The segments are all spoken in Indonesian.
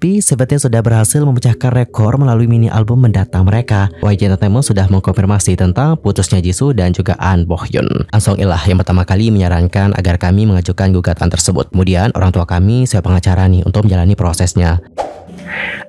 Tapi Seventeen sudah berhasil memecahkan rekor melalui mini album mendatang mereka. YG Entertainment sudah mengkonfirmasi tentang putusnya Jisoo dan juga An Bohyun. Ansong Ilah yang pertama kali menyarankan agar kami mengajukan gugatan tersebut. Kemudian orang tua kami sebagai pengacara nih untuk menjalani prosesnya.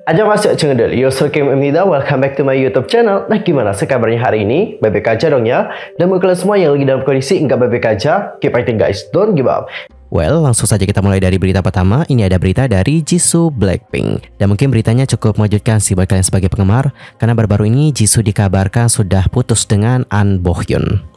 Annyeonghaseyo channel Yusuf Kim Emnida. Welcome back to my YouTube channel. Nah, gimana sih kabarnya hari ini? Baik-baik aja dong ya. Dan buat kalian semua yang lagi dalam kondisi nggak baik-baik aja, keep fighting guys, don't give up. Well, langsung saja kita mulai dari berita pertama. Ini ada berita dari Jisoo Blackpink. Dan mungkin beritanya cukup mengejutkan sih buat kalian sebagai penggemar, karena baru-baru ini Jisoo dikabarkan sudah putus dengan An Bohyun.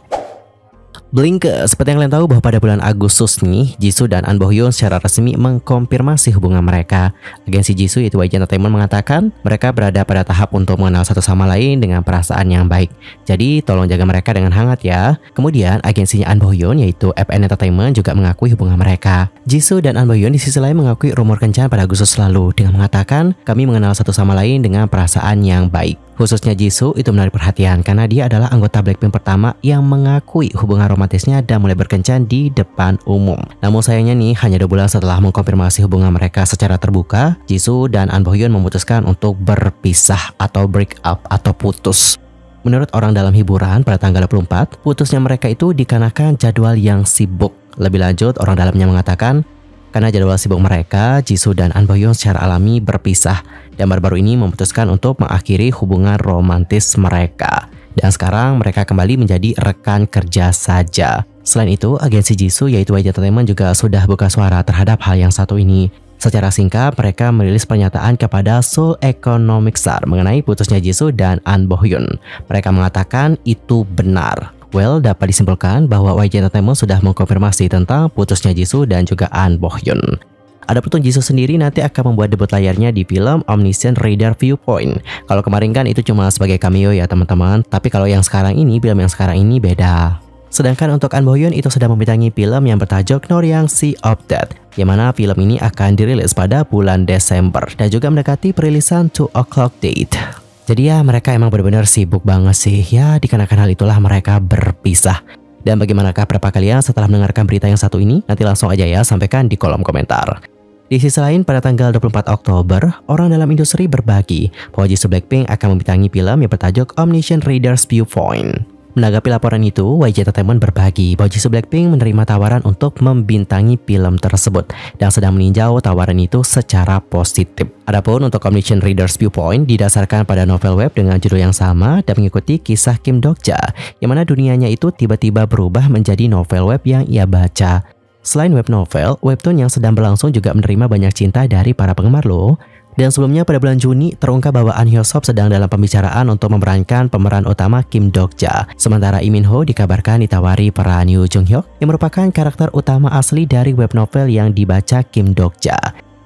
Blink, seperti yang kalian tahu bahwa pada bulan Agustus nih, Jisoo dan An Bohyun secara resmi mengkonfirmasi hubungan mereka. Agensi Jisoo yaitu YG Entertainment mengatakan mereka berada pada tahap untuk mengenal satu sama lain dengan perasaan yang baik. Jadi tolong jaga mereka dengan hangat ya. Kemudian agensinya An Bohyun yaitu FN Entertainment juga mengakui hubungan mereka. Jisoo dan An Bohyun di sisi lain mengakui rumor kencan pada Agustus lalu dengan mengatakan kami mengenal satu sama lain dengan perasaan yang baik. Khususnya Jisoo itu menarik perhatian karena dia adalah anggota Blackpink pertama yang mengakui hubungan romantisnya dan mulai berkencan di depan umum. Namun sayangnya nih, hanya 2 bulan setelah mengkonfirmasi hubungan mereka secara terbuka, Jisoo dan An Bohyun memutuskan untuk berpisah atau break up atau putus. Menurut orang dalam hiburan, pada tanggal 24, putusnya mereka itu dikarenakan jadwal yang sibuk. Lebih lanjut, orang dalamnya mengatakan karena jadwal sibuk mereka, Jisoo dan An Bohyun secara alami berpisah dan baru-baru ini memutuskan untuk mengakhiri hubungan romantis mereka. Dan sekarang mereka kembali menjadi rekan kerja saja. Selain itu, agensi Jisoo yaitu YG Entertainment juga sudah buka suara terhadap hal yang satu ini. Secara singkat, mereka merilis pernyataan kepada Seoul Economic Star mengenai putusnya Jisoo dan An Bohyun. Mereka mengatakan itu benar. Well, dapat disimpulkan bahwa YG Entertainment sudah mengkonfirmasi tentang putusnya Jisoo dan juga An Bohyun. Adapun Jisoo sendiri nanti akan membuat debut layarnya di film Omniscient Reader Viewpoint. Kalau kemarin kan itu cuma sebagai cameo ya teman-teman, tapi kalau yang sekarang ini, film yang sekarang ini beda. Sedangkan untuk An Bohyun itu sedang membintangi film yang bertajuk Noryang Sea of Death, yang mana film ini akan dirilis pada bulan Desember dan juga mendekati perilisan 2 o'clock date. Jadi ya mereka emang benar-benar sibuk banget sih ya, dikarenakan hal itulah mereka berpisah. Dan bagaimanakah pendapat kalian setelah mendengarkan berita yang satu ini? Nanti langsung aja ya sampaikan di kolom komentar. Di sisi lain, pada tanggal 24 Oktober, orang dalam industri berbagi bahwa Jisoo Blackpink akan membintangi film yang bertajuk Omniscient Reader's Viewpoint. Menanggapi laporan itu, YG Entertainment berbagi bahwa Jisoo Blackpink menerima tawaran untuk membintangi film tersebut dan sedang meninjau tawaran itu secara positif. Adapun untuk Omniscient Reader's Viewpoint didasarkan pada novel web dengan judul yang sama dan mengikuti kisah Kim Dokja, yang mana dunianya itu tiba-tiba berubah menjadi novel web yang ia baca. Selain web novel, webtoon yang sedang berlangsung juga menerima banyak cinta dari para penggemar loh. Dan sebelumnya pada bulan Juni terungkap bahwa An Hyo-sop sedang dalam pembicaraan untuk memerankan pemeran utama Kim Dokja. Sementara Lee Min-ho dikabarkan ditawari peran Yoo Jung-hyuk yang merupakan karakter utama asli dari web novel yang dibaca Kim Dokja.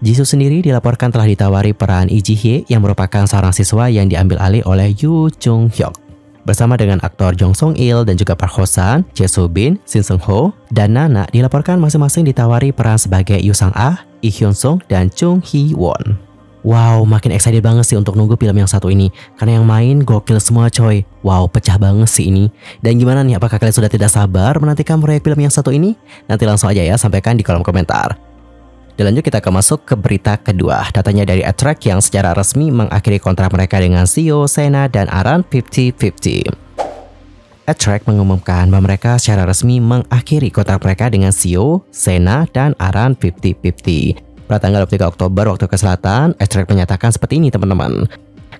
Jisoo sendiri dilaporkan telah ditawari peran Lee Ji-hye yang merupakan seorang siswa yang diambil alih oleh Yoo Jung-hyuk. Bersama dengan aktor Jong Song-il dan juga Park Ho-san, Jae Soo-bin, Shin Seung-ho, dan Nana dilaporkan masing-masing ditawari peran sebagai Yoo Sang-ah, Lee Hyun-sung, dan Chung Hee-won. Wow, makin excited banget sih untuk nunggu film yang satu ini, karena yang main gokil semua coy. Wow, pecah banget sih ini. Dan gimana nih, apakah kalian sudah tidak sabar menantikan proyek film yang satu ini? Nanti langsung aja ya sampaikan di kolom komentar. Dan lanjut kita akan masuk ke berita kedua. Datanya dari Attract yang secara resmi mengakhiri kontrak mereka dengan Seo, Sena, dan Aran 50-50. Attract mengumumkan bahwa mereka secara resmi mengakhiri kontrak mereka dengan Seo, Sena, dan Aran 50-50. Pada tanggal 23 Oktober waktu ke selatan, Attract menyatakan seperti ini teman-teman.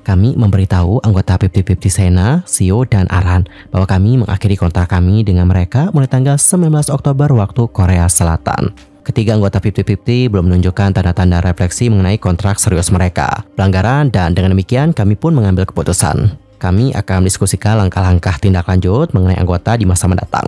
Kami memberitahu anggota 50-50 Sena, Seo, dan Aran bahwa kami mengakhiri kontrak kami dengan mereka mulai tanggal 19 Oktober waktu Korea Selatan. Ketiga anggota 50-50 belum menunjukkan tanda-tanda refleksi mengenai kontrak serius mereka, pelanggaran, dan dengan demikian kami pun mengambil keputusan. Kami akan mendiskusikan langkah-langkah tindak lanjut mengenai anggota di masa mendatang.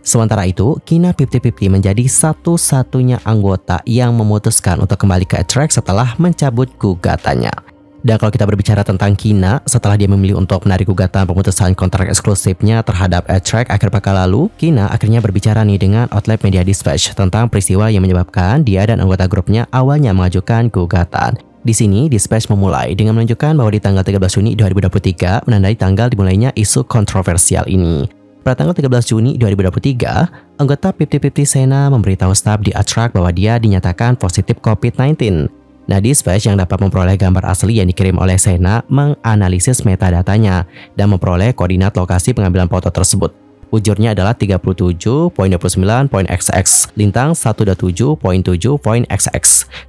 Sementara itu, Kina 50-50 menjadi satu-satunya anggota yang memutuskan untuk kembali ke Attract setelah mencabut gugatannya. Dan kalau kita berbicara tentang Kina, setelah dia memilih untuk menarik gugatan pemutusan kontrak eksklusifnya terhadap Attract akhir pekan lalu, Kina akhirnya berbicara nih dengan outlet Media Dispatch tentang peristiwa yang menyebabkan dia dan anggota grupnya awalnya mengajukan gugatan. Di sini, Dispatch memulai dengan menunjukkan bahwa di tanggal 13 Juni 2023 menandai tanggal dimulainya isu kontroversial ini. Pada tanggal 13 Juni 2023, anggota 50-50 Sena memberitahu staf di Attract bahwa dia dinyatakan positif COVID-19. Nah, Dispatch yang dapat memperoleh gambar asli yang dikirim oleh Sena menganalisis metadatanya dan memperoleh koordinat lokasi pengambilan foto tersebut. Ujurnya adalah 37.29.xx, lintang 127.7.xx.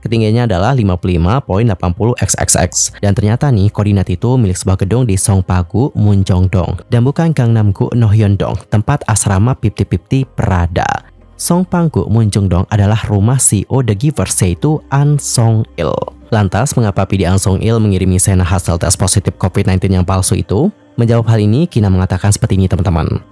Ketinggiannya adalah 55.80xxx. Dan ternyata nih, koordinat itu milik sebuah gedung di Songpagu, Munjongdong, dan bukan Gangnam-gu, Nohyondong, tempat asrama 50-50 Prada. Songpagu, Munjongdong adalah rumah CEO The Givers, yaitu An Song-il. Lantas, mengapa PD An Song-il mengirimi Sena hasil tes positif COVID-19 yang palsu itu? Menjawab hal ini, Kina mengatakan seperti ini, teman-teman.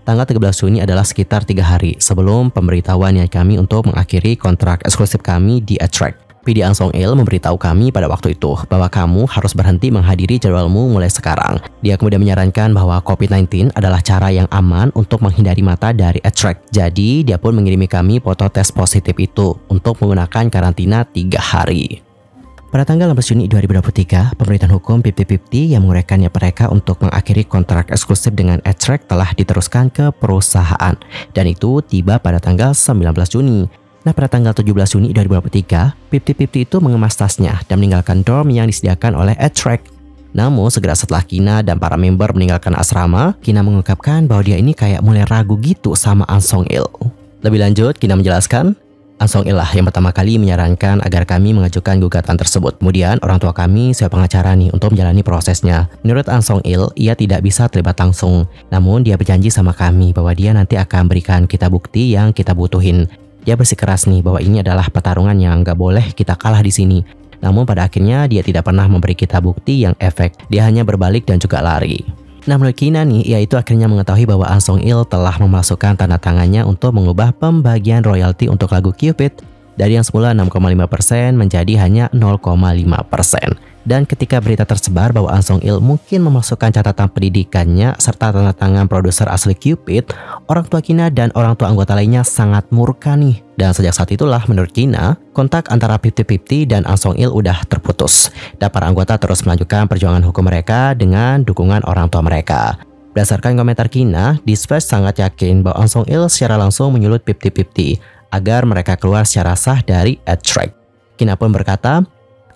Tanggal 13 Juni adalah sekitar 3 hari sebelum pemberitahuan kami untuk mengakhiri kontrak eksklusif kami di Attract. PD An Song-il memberitahu kami pada waktu itu bahwa kamu harus berhenti menghadiri jadwalmu mulai sekarang. Dia kemudian menyarankan bahwa COVID-19 adalah cara yang aman untuk menghindari mata dari Attract. Jadi, dia pun mengirimi kami foto tes positif itu untuk menggunakan karantina 3 hari. Pada tanggal 16 Juni 2023, pemerintahan hukum 50-50 yang menguraikannya mereka untuk mengakhiri kontrak eksklusif dengan Attract telah diteruskan ke perusahaan. Dan itu tiba pada tanggal 19 Juni. Nah, pada tanggal 17 Juni 2023, 50-50 itu mengemas tasnya dan meninggalkan dorm yang disediakan oleh Attract. Namun, segera setelah Kina dan para member meninggalkan asrama, Kina mengungkapkan bahwa dia ini kayak mulai ragu gitu sama An Song-il. Lebih lanjut, Kina menjelaskan, An Song-il lah yang pertama kali menyarankan agar kami mengajukan gugatan tersebut. Kemudian orang tua kami sewa pengacara nih untuk menjalani prosesnya. Menurut An Song-il, ia tidak bisa terlibat langsung. Namun dia berjanji sama kami bahwa dia nanti akan berikan kita bukti yang kita butuhin. Dia bersikeras nih bahwa ini adalah pertarungan yang nggak boleh kita kalah di sini. Namun pada akhirnya dia tidak pernah memberi kita bukti yang efek. Dia hanya berbalik dan juga lari. Nah, menurut Kina nih, ia itu akhirnya mengetahui bahwa An Song-il telah memasukkan tanda tangannya untuk mengubah pembagian royalti untuk lagu Cupid dari yang semula 6,5% menjadi hanya 0,5%. Dan ketika berita tersebar bahwa An Song-il mungkin memasukkan catatan pendidikannya serta tanda tangan produser asli Cupid, orang tua Kina dan orang tua anggota lainnya sangat murka nih. Dan sejak saat itulah menurut Kina, kontak antara 50-50 dan An Song-il udah terputus. Dan para anggota terus melanjutkan perjuangan hukum mereka dengan dukungan orang tua mereka. Berdasarkan komentar Kina, Dispatch sangat yakin bahwa An Song-il secara langsung menyulut 50-50 agar mereka keluar secara sah dari Attract. Kina pun berkata,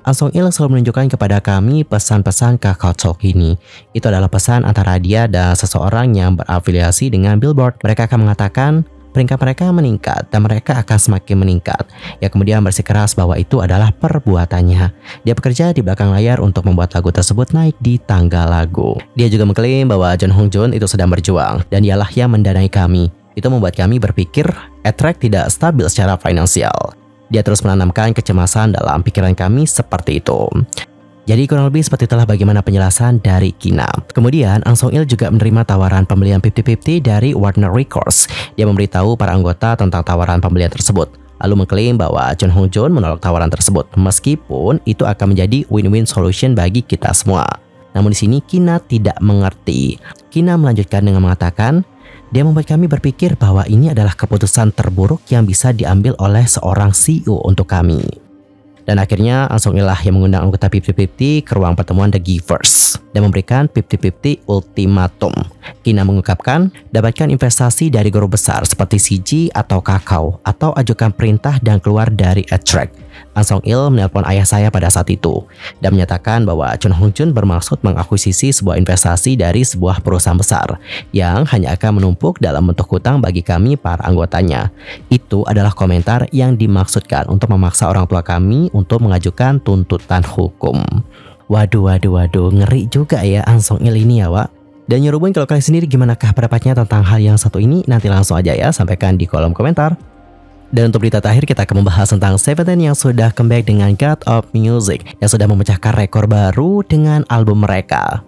An Song-il selalu menunjukkan kepada kami pesan-pesan Kakao Talk ini. Itu adalah pesan antara dia dan seseorang yang berafiliasi dengan Billboard. Mereka akan mengatakan peringkat mereka meningkat dan mereka akan semakin meningkat. Ia kemudian bersikeras bahwa itu adalah perbuatannya. Dia bekerja di belakang layar untuk membuat lagu tersebut naik di tangga lagu. Dia juga mengklaim bahwa Jun Hong Jun itu sedang berjuang dan dialah yang mendanai kami. Itu membuat kami berpikir Attract tidak stabil secara finansial. Dia terus menanamkan kecemasan dalam pikiran kami seperti itu. Jadi kurang lebih seperti itulah bagaimana penjelasan dari Kina. Kemudian An Song-il juga menerima tawaran pembelian 50-50 dari Warner Records. Dia memberitahu para anggota tentang tawaran pembelian tersebut, lalu mengklaim bahwa Jun Hong Jun menolak tawaran tersebut meskipun itu akan menjadi win-win solution bagi kita semua. Namun di sini Kina tidak mengerti. Kina melanjutkan dengan mengatakan, dia membuat kami berpikir bahwa ini adalah keputusan terburuk yang bisa diambil oleh seorang CEO untuk kami. Dan akhirnya An Song-il lah yang mengundang anggota 50-50 ke ruang pertemuan The Givers dan memberikan 50-50 ultimatum. Kina mengungkapkan, dapatkan investasi dari guru besar seperti CG atau Kakao, atau ajukan perintah dan keluar dari Attract. An Song-il menelpon ayah saya pada saat itu dan menyatakan bahwa Jun Hong Jun bermaksud mengakuisisi sebuah investasi dari sebuah perusahaan besar yang hanya akan menumpuk dalam bentuk hutang bagi kami para anggotanya. Itu adalah komentar yang dimaksudkan untuk memaksa orang tua kami untuk mengajukan tuntutan hukum. Waduh, ngeri juga ya An Song-il ini ya, Wak. Dan nyuruhin kalau kalian sendiri gimanakah pendapatnya tentang hal yang satu ini? Nanti langsung aja ya, sampaikan di kolom komentar. Dan untuk berita terakhir kita akan membahas tentang Seventeen yang sudah comeback dengan God of Music yang sudah memecahkan rekor baru dengan album mereka.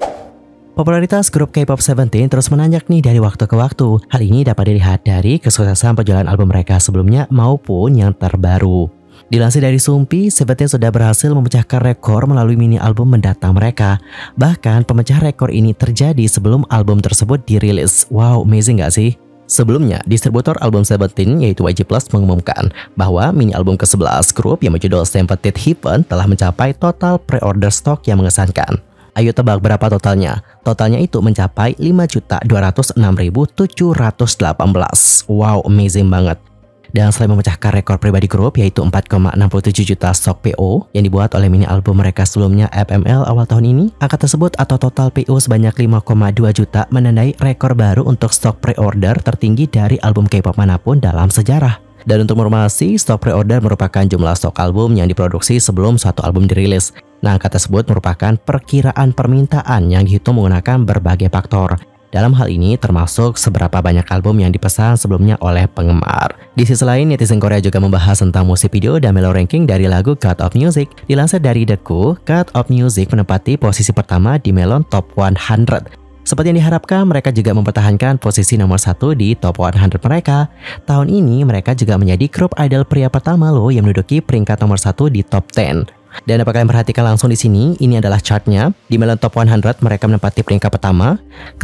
Popularitas grup K-pop Seventeen terus menanjak nih dari waktu ke waktu. Hal ini dapat dilihat dari kesuksesan penjualan album mereka sebelumnya maupun yang terbaru. Dilansir dari Sumpi, Seventeen sudah berhasil memecahkan rekor melalui mini album mendatang mereka. Bahkan pemecah rekor ini terjadi sebelum album tersebut dirilis. Wow, amazing gak sih? Sebelumnya, distributor album Seventeen yaitu YG Plus mengumumkan bahwa mini album ke-11 grup yang berjudol Sympathy Heaven telah mencapai total pre-order stok yang mengesankan. Ayo tebak berapa totalnya? Totalnya itu mencapai 5.206.718. Wow, amazing banget. Dan selain memecahkan rekor pribadi grup yaitu 4,67 juta stok PO yang dibuat oleh mini album mereka sebelumnya FML awal tahun ini, angka tersebut atau total PO sebanyak 5,2 juta menandai rekor baru untuk stok pre-order tertinggi dari album K-pop manapun dalam sejarah. Dan untuk informasi, stok pre-order merupakan jumlah stok album yang diproduksi sebelum suatu album dirilis. Nah, angka tersebut merupakan perkiraan permintaan yang dihitung menggunakan berbagai faktor. Dalam hal ini termasuk seberapa banyak album yang dipesan sebelumnya oleh penggemar. Di sisi lain, netizen Korea juga membahas tentang musik video dan melo ranking dari lagu God of Music. Dilansir dari Deku, God of Music menempati posisi pertama di Melon Top 100. Seperti yang diharapkan, mereka juga mempertahankan posisi nomor 1 di Top 100 mereka. Tahun ini, mereka juga menjadi grup idol pria pertama loh yang menduduki peringkat nomor 1 di Top 10. Dan dapat kalian perhatikan langsung di sini, ini adalah chartnya. Di Melon Top 100 mereka menempati peringkat pertama.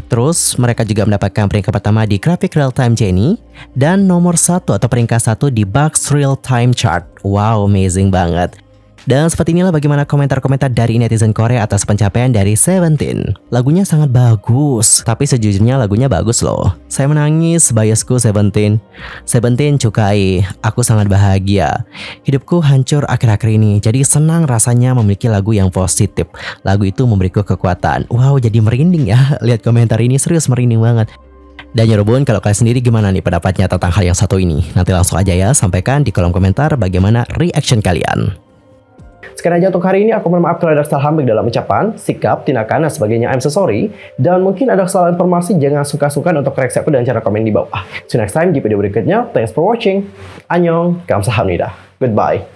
Terus mereka juga mendapatkan peringkat pertama di Graphic Real Time Jennie dan nomor 1 atau peringkat 1 di Bugs Real Time Chart. Wow, amazing banget. Dan seperti inilah bagaimana komentar-komentar dari netizen Korea atas pencapaian dari Seventeen. Lagunya sangat bagus, tapi sejujurnya lagunya bagus loh. Saya menangis, biasku Seventeen. Seventeen cukai, aku sangat bahagia. Hidupku hancur akhir-akhir ini, jadi senang rasanya memiliki lagu yang positif. Lagu itu memberiku kekuatan. Wow, jadi merinding ya. Lihat komentar ini, serius merinding banget. Dan Yorobun, kalau kalian sendiri gimana nih pendapatnya tentang hal yang satu ini? Nanti langsung aja ya, sampaikan di kolom komentar bagaimana reaction kalian. Sekian aja untuk hari ini. Aku mohon maaf kalau ada kesalahan baik dalam ucapan, sikap, tindakan, dan sebagainya. I'm so sorry. Dan mungkin ada kesalahan informasi, jangan suka-suka untuk koreksi aku dengan cara komen di bawah. See you next time di video berikutnya. Thanks for watching. Annyeong, kamsahamnida. Goodbye.